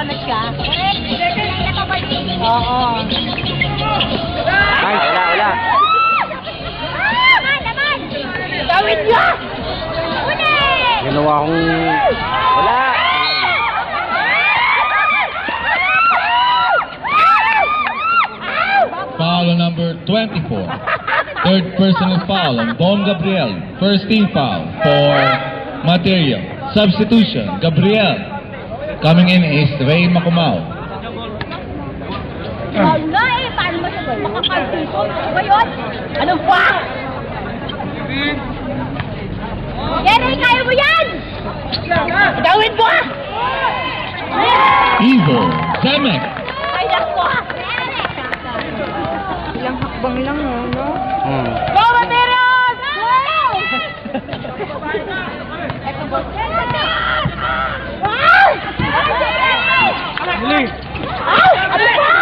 na siya. Oo. Ay, wala. Gawin niya! Ginawa kong... Wala! Foul on number 24. Third personal foul on Don Gabriel. First team foul for Material. Substitution, Gabriel. Coming in is Ray Macumao. Wala eh! Paano mo siya doon? Makapagpito? Ba yun? Ano ba? Gary, kaya mo yan! Gawin mo! Ivo Zemek. Ay, naku! Ilang hakbang lang, no? Go, Material! Go! Wow! Huli! Ow! Ano ba?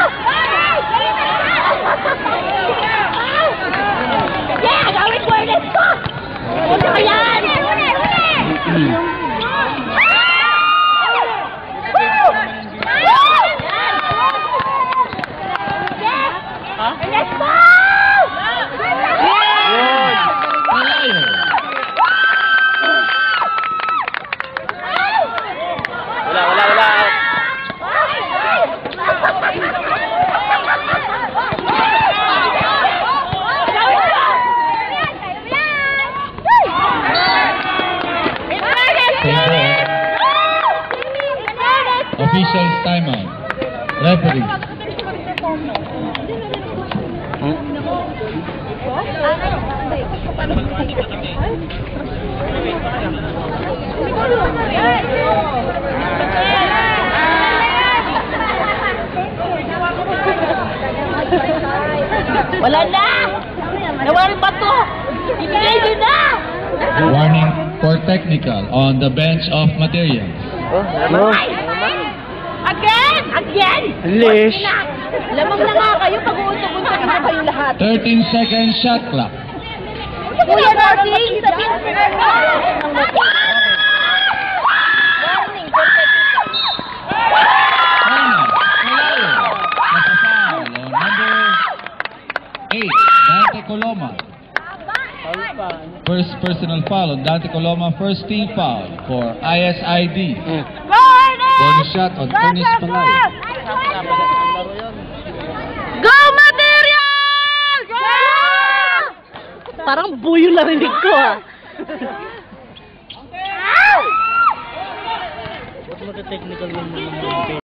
Yeah! Gawin mo ulit ko! Huwag ka yan! Let's go! Wala. Officials timeout. Referee. Wala na! Nawal ba to? Ibigay nyo na! Warning for technical on the bench of Materials. Again! Lish! Lamang na nga kayo, pag-uusap-usap na kayo lahat. 13 seconds shot clock. Kuya Rosing, sabihin ko na warning, Final. Malayo. Nasa-foul on number 8, Dante Coloma. First personal foul on Dante Coloma. First team foul for ISID. Bonus shot on Tunis Palayo. Go, Material! Go! Parang buyo narinig ko, ah. Ba't magka-technical naman?